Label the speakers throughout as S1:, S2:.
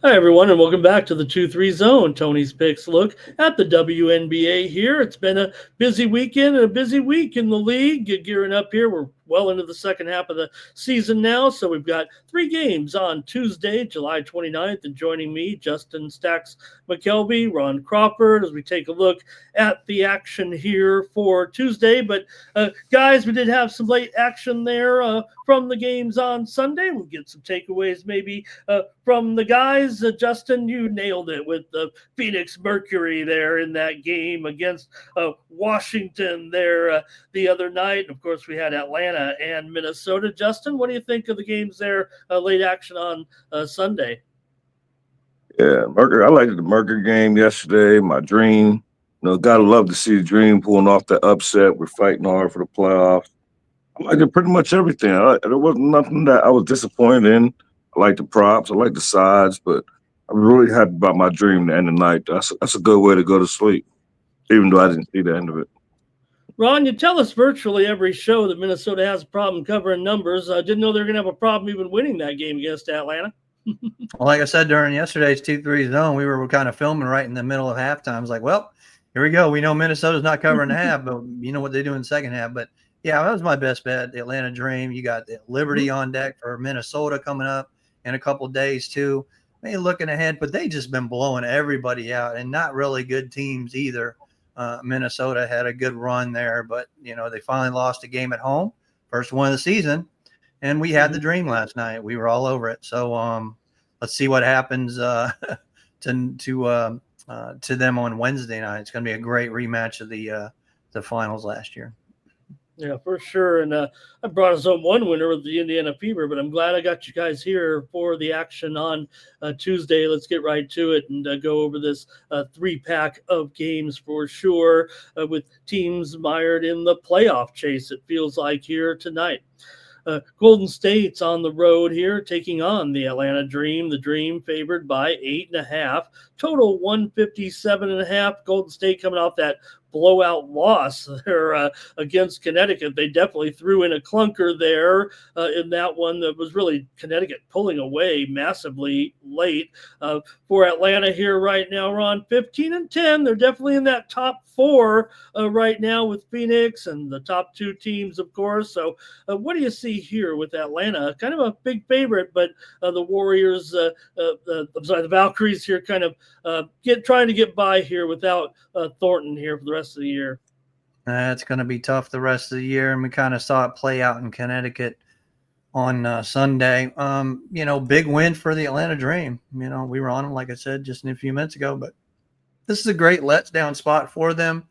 S1: Hi, everyone, and welcome back to the 2-3 Zone. Tony's Picks look at the WNBA here. It's been a busy weekend and a busy week in the league. Gearing up here. We're well into the second half of the season now, so we've got three games on Tuesday, July 29th, and joining me, Justin Stacks Mcelvy, Ron Crawford, as we take a look at the action here for Tuesday. But, guys, we did have some late action there from the games on Sunday. We'll get some takeaways maybe from the guys. Justin, you nailed it with the Phoenix Mercury there in that game against Washington there the other night. Of course, we had Atlanta and Minnesota. Justin, what do you think of the games there, late action on Sunday?
S2: Yeah, Mercury. I liked the Mercury game yesterday. My dream. Gotta love to see the dream pulling off the upset. We're fighting hard for the playoffs. I liked it pretty much everything. There wasn't nothing that I was disappointed in. I like the props. I like the sides, but I'm really happy about my dream to end the night. That's a good way to go to sleep, even though I didn't see the end of it.
S1: Ron, you tell us virtually every show that Minnesota has a problem covering numbers. I didn't know they were going to have a problem even winning that game against Atlanta.
S3: Well, like I said during yesterday's 2-3 zone, we were kind of filming right in the middle of halftime. I was like, well, here we go. We know Minnesota's not covering the half, but you know what they do in the second half. But yeah, that was my best bet. The Atlanta Dream. You got the Liberty on deck for Minnesota coming up in a couple of days too. Maybe looking ahead, but they just been blowing everybody out and not really good teams either. Minnesota had a good run there, but they finally lost a game at home, first one of the season, and we had the Dream last night. We were all over it. So let's see what happens to them on Wednesday night. It's going to be a great rematch of the finals last year.
S1: Yeah, for sure. And I brought us home one winner with the Indiana Fever, but I'm glad I got you guys here for the action on Tuesday. Let's get right to it and go over this three-pack of games for sure with teams mired in the playoff chase, it feels like, here tonight. Golden State's on the road here, taking on the Atlanta Dream. The Dream favored by 8.5. Total 157.5. Golden State coming off that blowout loss there against Connecticut. They definitely threw in a clunker there in that one that was really Connecticut pulling away massively late. For Atlanta here right now, Ron, 15-10. They're definitely in that top four right now with Phoenix and the top two teams, of course. So what do you see here with Atlanta? Kind of a big favorite, but the Warriors, I'm sorry, the Valkyries here kind of trying to get by here without Thornton here for the rest of the year.
S3: It's going to be tough the rest of the year, and we kind of saw it play out in Connecticut on Sunday. Big win for the Atlanta Dream. We were on them, like I said, just a few minutes ago, but this is a great letdown spot for them.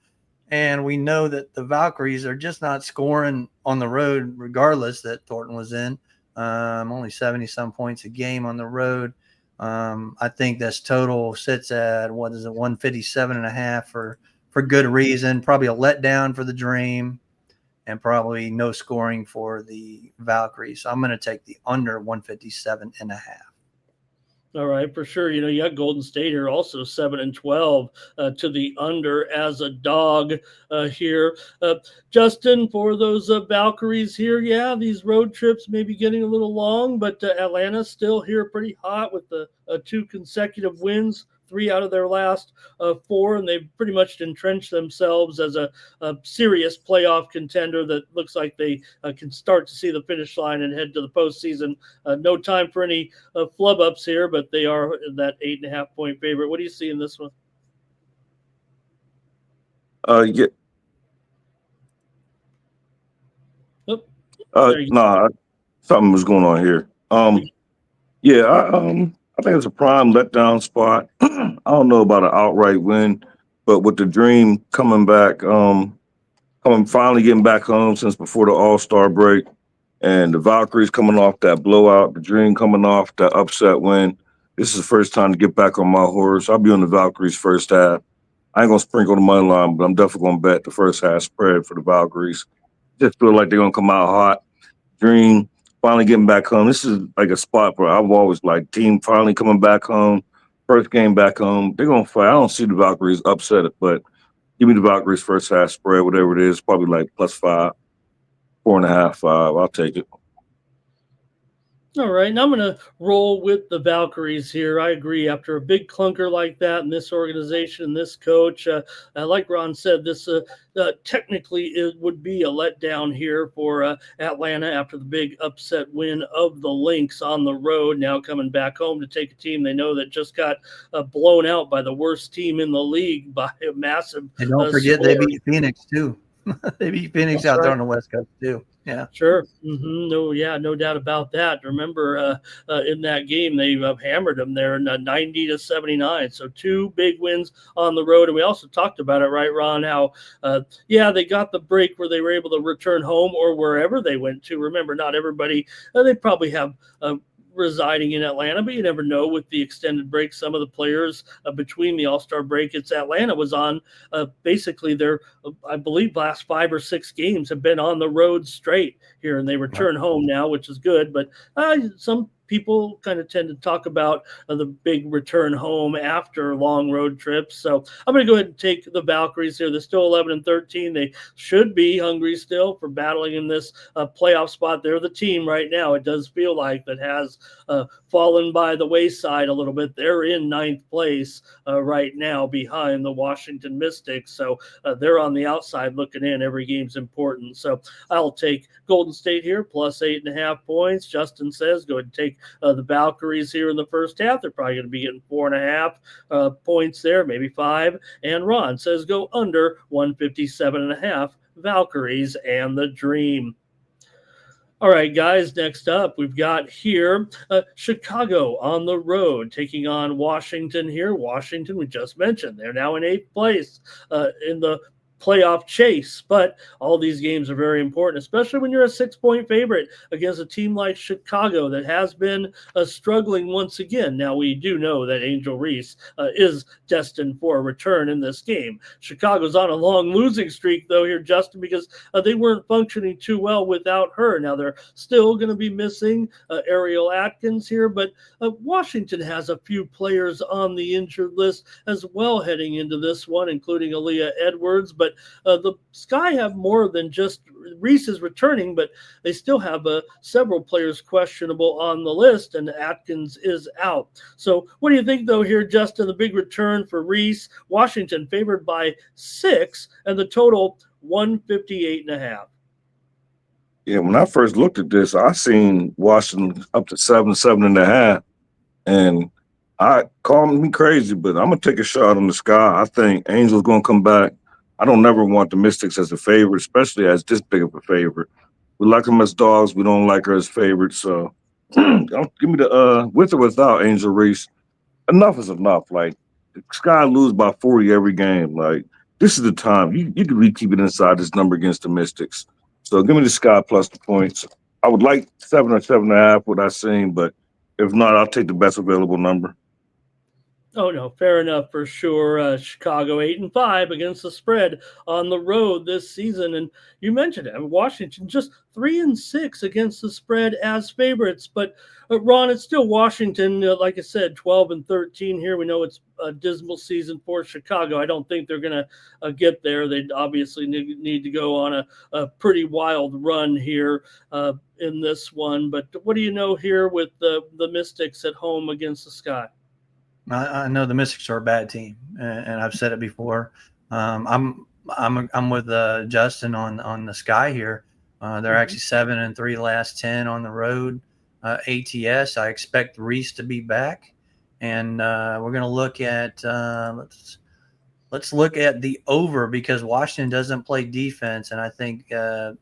S3: And we know that the Valkyries are just not scoring on the road, regardless that Thornton was in. Only 70-some points a game on the road. I think this total sits at, 157.5 for good reason. Probably a letdown for the Dream and probably no scoring for the Valkyries. So I'm going to take the under 157.5.
S1: All right, for sure. You got Golden State here also 7-12 to the under as a dog here. Justin, for those Valkyries here, yeah, these road trips may be getting a little long, but Atlanta's still here pretty hot with the 2 consecutive wins. 3 out of their last 4, and they've pretty much entrenched themselves as a serious playoff contender that looks like they can start to see the finish line and head to the postseason. No time for any flub ups here, but they are that 8.5-point favorite. What do you see in this one?
S2: Yeah. Nah, something was going on here. I think it's a prime letdown spot. I don't know about an outright win, but with the Dream coming back, finally getting back home since before the All-Star break, and the Valkyries coming off that blowout, the Dream coming off that upset win. This is the first time to get back on my horse. I'll be on the Valkyries first half. I ain't gonna sprinkle the money line, but I'm definitely gonna bet the first half spread for the Valkyries. Just feel like they're gonna come out hot. Dream finally getting back home. This is like a spot where I've always liked team finally coming back home. First game back home. They're gonna fight. I don't see the Valkyries upset it, but give me the Valkyries first half spread, whatever it is, probably like +5, 4.5, 5. I'll take it.
S1: All right, and I'm going to roll with the Valkyries here. I agree. After a big clunker like that, and this organization, this coach, like Ron said, this technically it would be a letdown here for Atlanta after the big upset win of the Lynx on the road. Now coming back home to take a team they know that just got blown out by the worst team in the league by a massive
S3: And don't forget
S1: score.
S3: they beat Phoenix too. They beat Phoenix
S1: That's
S3: out there
S1: right.
S3: on the West Coast too. Yeah.
S1: Sure. No, yeah, no doubt about that. Remember, in that game, they hammered them there in 90-79. So two big wins on the road. And we also talked about it, right, Ron? How, yeah, they got the break where they were able to return home or wherever they went to. Remember, not everybody, they probably have residing in Atlanta, but you never know with the extended break. Some of the players between the All-Star break, it's Atlanta was on basically their, I believe, last 5 or 6 games have been on the road straight here, and they
S3: Right.
S1: return home now, which is good. But some people kind of tend to talk about the big return home after long road trips. So I'm going to go ahead and take the Valkyries here. They're still 11-13. They should be hungry still for battling in this playoff spot. They're the team right now. It does feel like that has fallen by the wayside a little bit. They're in 9th place right now behind the Washington Mystics. So they're on the outside looking in. Every game's important. So I'll take Golden State here plus 8.5 points. Justin says go ahead and take the Valkyries here in the first half. They're probably going to be getting 4.5 points there, maybe 5. And Ron says go under 157.5. Valkyries and the Dream. All right, guys, next up, we've got here Chicago on the road taking on Washington here. Washington, we just mentioned, they're now in 8th place in the playoff chase, but all these games are very important, especially when you're a 6-point favorite against a team like Chicago that has been struggling once again. Now, we do know that Angel Reese is destined for a return in this game. Chicago's on a long losing streak, though, here, Justin, because they weren't functioning too well without her. Now, they're still going to be missing Ariel Atkins here, but Washington has a few players on the injured list as well heading into this one, including Aaliyah Edwards, but the Sky have more than just Reese is returning, but they still have several players questionable on the list, and Atkins is out. So what do you think, though, here, Justin, the big return for Reese? Washington favored by 6, and the total 158.5.
S2: Yeah, when I first looked at this, I seen Washington up to 7.5, and I called me crazy, but I'm gonna take a shot on the Sky. I think Angel's gonna come back. I don't never want the Mystics as a favorite, especially as this big of a favorite. We like them as dogs. We don't like her as favorites. So give me the with or without Angel Reese. Enough is enough. Like Sky lose by 40 every game. Like this is the time. You can keep it inside this number against the Mystics. So give me the Sky plus the points. I would like 7 or 7.5, what I seen, but if not, I'll take the best available number.
S1: Oh no, fair enough for sure. Chicago 8-5 against the spread on the road this season, and you mentioned it. Washington just 3-6 against the spread as favorites. But Ron, it's still Washington. Like I said, 12-13 here. We know it's a dismal season for Chicago. I don't think they're going to get there. They obviously need to go on a pretty wild run here in this one. But what do you know here with the Mystics at home against the Sky?
S3: I know the Mystics are a bad team, and I've said it before. I'm with Justin on the Sky here. They're actually 7-3 last 10 on the road. ATS. I expect Reese to be back, and we're going to look at let's look at the over because Washington doesn't play defense, and I think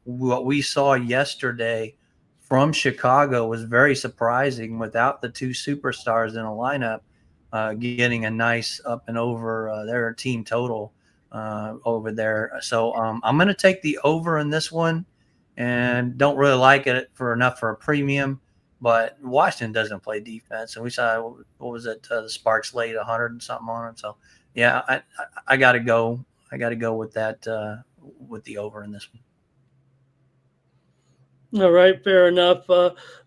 S3: what we saw yesterday from Chicago was very surprising without the 2 superstars in a lineup. Getting a nice up and over their team total over there. So I'm going to take the over in this one and don't really like it for enough for a premium, but Washington doesn't play defense. And we saw, what was it? The Sparks laid 100 and something on them. So yeah, I got to go. I got to go with that, with the over in this one.
S1: All right, fair enough.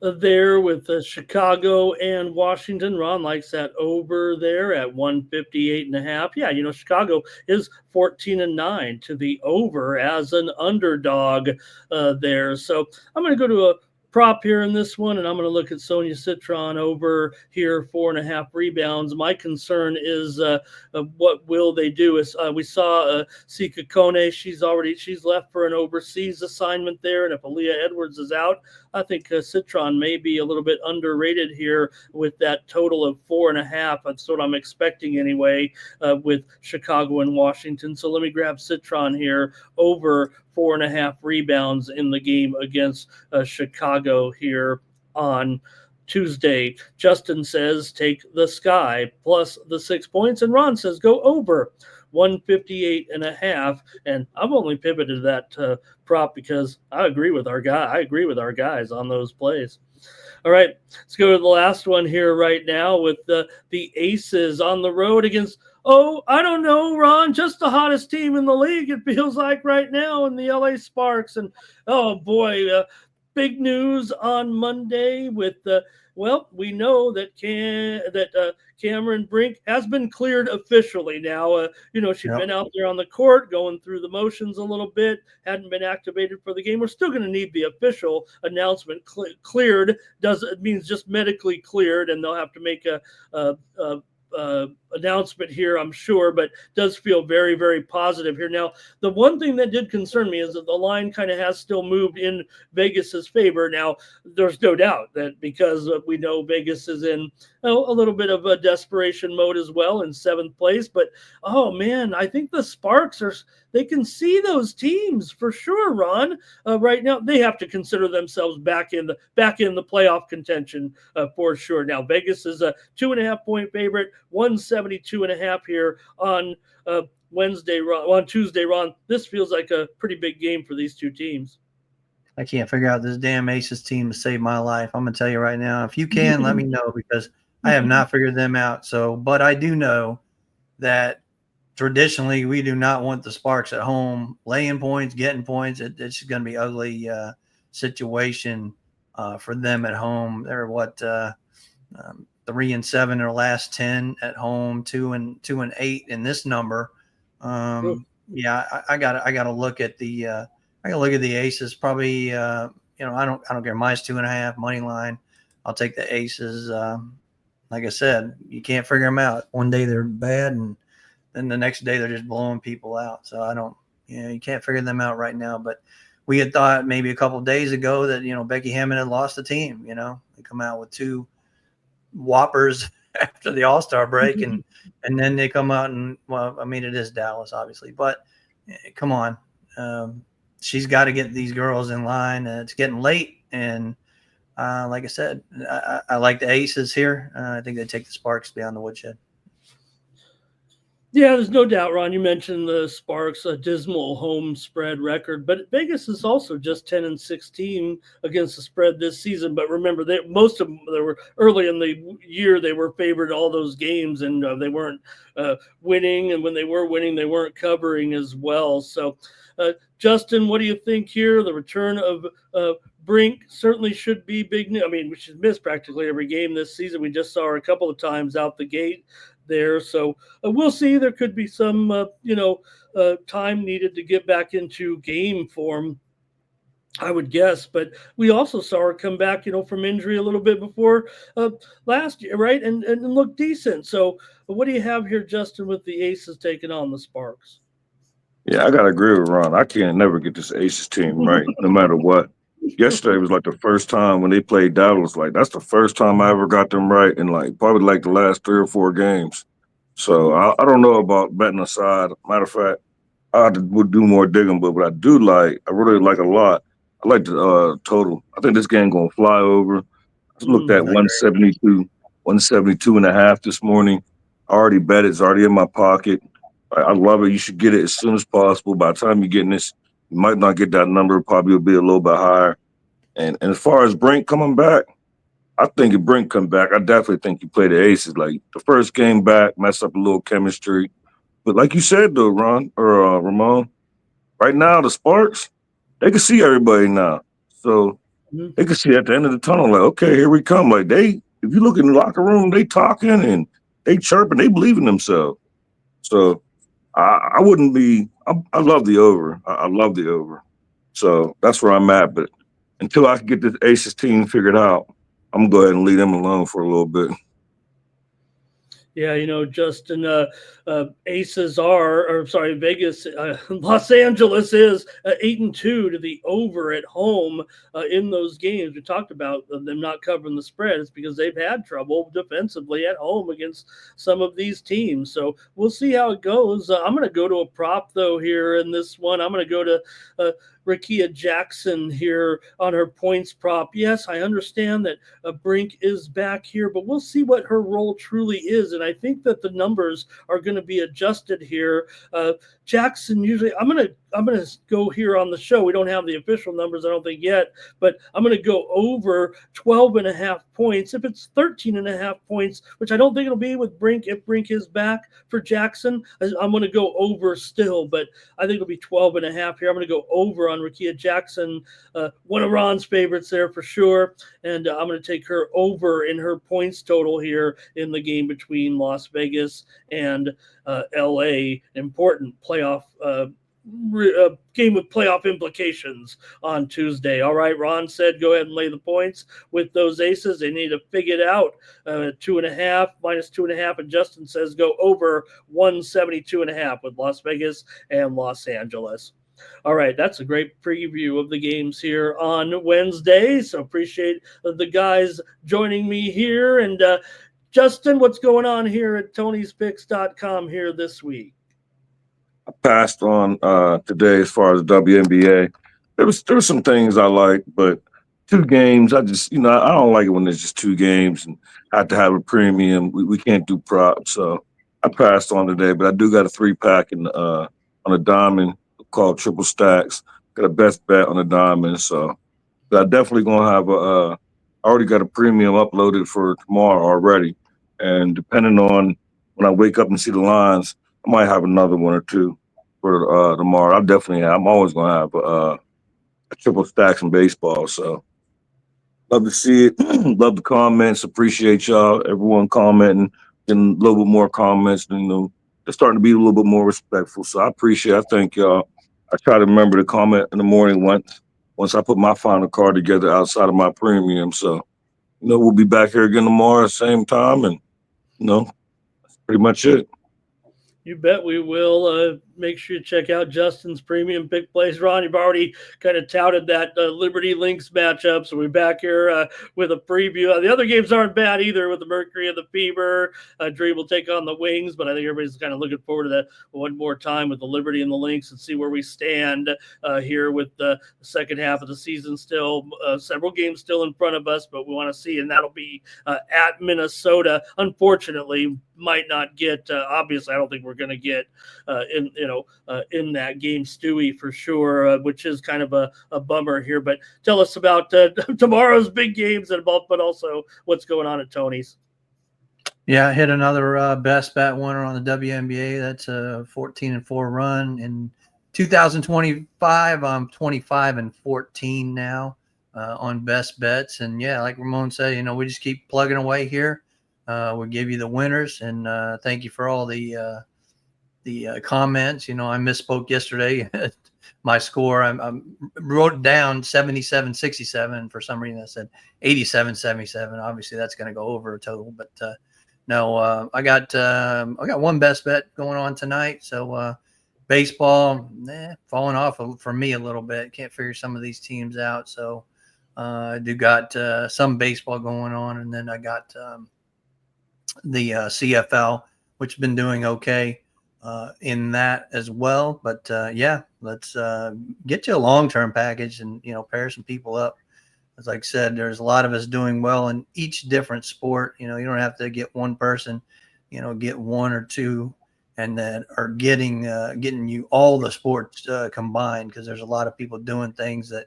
S1: There with Chicago and Washington, Ron likes that over there at 158.5. Yeah, Chicago is 14-9 to the over as an underdog there. So I'm going to go to a prop here in this one, and I'm going to look at Sonia Citron over here, 4.5 rebounds. My concern is what will they do? We saw Sika Kone. She's left for an overseas assignment there, and if Aaliyah Edwards is out, I think Citron may be a little bit underrated here with that total of 4.5. That's what I'm expecting anyway with Chicago and Washington. So let me grab Citron here over 4.5 rebounds in the game against Chicago here on Tuesday. Justin says take the Sky plus the 6 points, and Ron says go over 158.5. And I've only pivoted that prop because I agree with our guys on those plays. All right, let's go to the last one here right now with the Aces on the road against, I don't know, Ron, just the hottest team in the league, it feels like right now, in the LA Sparks. And, oh, boy, big news on Monday with we know that Cameron Brink has been cleared officially now. She's been out there on the court going through the motions a little bit, hadn't been activated for the game. We're still going to need the official announcement. Cleared means just medically cleared, and they'll have to make a announcement here, I'm sure, but does feel very, very positive here. Now, the one thing that did concern me is that the line kind of has still moved in Vegas's favor. Now, there's no doubt that because we know Vegas is in a little bit of a desperation mode as well in 7th place, but oh man, I think the Sparks they can see those teams for sure, Ron. Right now, they have to consider themselves back in the playoff contention for sure. Now, Vegas is a 2.5-point favorite, 172.5 here on Tuesday, Ron. This feels like a pretty big game for these two teams.
S3: I can't figure out this damn Aces team to save my life. I'm going to tell you right now. If you can, let me know, because I have not figured them out. But I do know that traditionally we do not want the Sparks at home laying points, getting points. It's going to be an ugly situation for them at home. They're 3-7 in their last 10 at home, 2-8 in this number. Yeah, I got to look at the Aces. Probably I don't care, -2.5 money line. I'll take the Aces. Like I said, you can't figure them out. One day they're bad, and then the next day they're just blowing people out. So you can't figure them out right now. But we had thought maybe a couple of days ago that Becky Hammond had lost the team. They come out with 2 whoppers after the All-Star break, and then they come out and, it is Dallas, obviously, but come on. She's got to get these girls in line. It's getting late, and like I said, I like the Aces here. I think they take the Sparks beyond the woodshed.
S1: Yeah, there's no doubt, Ron. You mentioned the Sparks' dismal home spread record, but Vegas is also just 10-16 against the spread this season. But remember, most of them, they were early in the year, they were favored all those games, and they weren't winning. And when they were winning, they weren't covering as well. So, Justin, what do you think here? The return of Brink certainly should be big news. I mean, she's missed practically every game this season. We just saw her a couple of times out the gate there. So we'll see. There could be some, time needed to get back into game form, I would guess. But we also saw her come back, from injury a little bit before last year, right? And look decent. So what do you have here, Justin, with the Aces taking on the Sparks?
S2: Yeah, I got to agree with Ron. I can't never get this Aces team right, no matter what. Yesterday was like the first time when they played Dallas. Like, that's the first time I ever got them right in probably the last 3 or 4 games. So I don't know about betting aside. Matter of fact, I would do more digging, but what I really like a lot. I like the total. I think this game gonna fly over. I looked at 172.5 this morning. I already bet it. It's already in my pocket. I love it. You should get it as soon as possible. By the time you're getting this, you might not get that number. Probably will be a little bit higher. And as far as Brink coming back, I think if Brink come back, I definitely think you play the Aces. Like, the first game back, mess up a little chemistry. But like you said, though, Ron or Ramon, right now the Sparks, they can see everybody now. So they can see at the end of the tunnel, like, okay, here we come. Like, if you look in the locker room, they talking and they chirping, they believe in themselves. So I wouldn't be. I love the over. I love the over. So that's where I'm at. But until I can get this Aces team figured out, I'm gonna go ahead and leave them alone for a little bit.
S1: Yeah, Justin, Aces are, or sorry, Vegas, Los Angeles is 8-2 to the over at home in those games. We talked about them not covering the spread. It's because they've had trouble defensively at home against some of these teams. So we'll see how it goes. I'm going to go to a prop, though, here in this one. I'm going to go to Rakia Jackson here on her points prop. Yes, I understand that Brink is back here, but we'll see what her role truly is. And I think that the numbers are going to be adjusted here. Jackson usually, I'm gonna go here on the show. We don't have the official numbers, I don't think yet, but I'm gonna go over 12.5 points. If it's 13.5 points, which I don't think it'll be with Brink, if Brink is back for Jackson, I'm gonna go over still, but I think it'll be 12.5 here. I'm gonna go over on Rakia Jackson, one of Ron's favorites there for sure, and I'm gonna take her over in her points total here in the game between Las Vegas and LA. Important playoff game with playoff implications on Tuesday. All right, Ron said go ahead and lay the points with those Aces. They need to figure it out. 2.5 minus 2.5, and Justin says go over 172.5 with Las Vegas and Los Angeles. All right, that's a great preview of the games here on Wednesday. So appreciate the guys joining me here. And Justin, what's going on here at Tony'sPicks.com here this week?
S2: I passed on today as far as WNBA. There was some things I like, but 2 games, I just I don't like it when there's just 2 games and I have to have a premium. We can't do props, so I passed on today. But I do got a 3-pack on a diamond called Triple Stacks. Got a best bet on a diamond, so I definitely gonna have I already got a premium uploaded for tomorrow already, and depending on when I wake up and see the lines, I might have another one or 2 for tomorrow. I'm always going to have a triple stacks in baseball. So love to see it. Love the comments. Appreciate y'all. Everyone commenting, getting a little bit more comments. They're starting to be a little bit more respectful. So I appreciate it. I thank y'all. I try to remember to comment in the morning once I put my final card together outside of my premium. So, we'll be back here again tomorrow, same time. And, that's pretty much it.
S1: You bet we will. Make sure you check out Justin's premium pick plays. Ron, you've already kind of touted that Liberty Lynx matchup, so we're back here with a preview. The other games aren't bad either with the Mercury and the Fever. Dream will take on the Wings, but I think everybody's kind of looking forward to that one more time with the Liberty and the Lynx and see where we stand here with the second half of the season still. Several games still in front of us, but we want to see, and that'll be at Minnesota. Unfortunately, might not get, obviously, I don't think we're going to get in that game, Stewie, for sure, which is kind of a bummer here. But tell us about tomorrow's big games, but also what's going on at Tony's.
S3: Yeah, I hit another best bet winner on the WNBA. That's a 14-4 run. In 2025, I'm 25-14 now on best bets. And yeah, like Ramon said, we just keep plugging away here. We'll give you the winners, and thank you for all the comments. I misspoke yesterday. My score, I wrote down 77-67, and for some reason I said 87-77. Obviously, that's going to go over a total, but no, I got one best bet going on tonight. So baseball, falling off for me a little bit. Can't figure some of these teams out. So I do got some baseball going on, and then I got the CFL, which has been doing okay in that as well. But yeah, let's get you a long-term package and, pair some people up. As I said, there's a lot of us doing well in each different sport. You don't have to get one person, get 1 or 2 and then are getting you all the sports combined, because there's a lot of people doing things that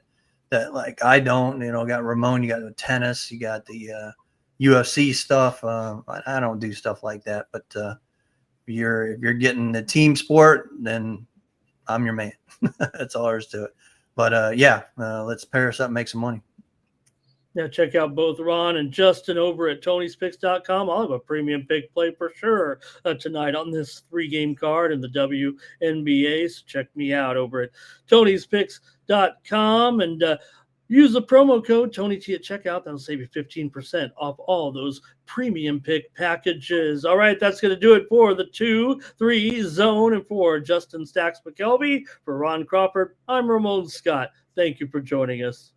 S3: like I don't. Got Ramon, you got the tennis, you got the UFC stuff. I don't do stuff like that, but if you're getting the team sport, then I'm your man. That's all there is to it. But yeah, let's pair us up and make some money.
S1: Yeah, check out both Ron and Justin over at Tony'sPicks.com. I'll have a premium pick play for sure tonight on this 3-game card in the WNBA. So check me out over at Tony'sPicks.com. And Use the promo code TonyT at checkout. That'll save you 15% off all those premium pick packages. All right, that's going to do it for the 2-3 zone. And for Justin Stacks McKelvey, for Ron Crawford, I'm Ramon Scott. Thank you for joining us.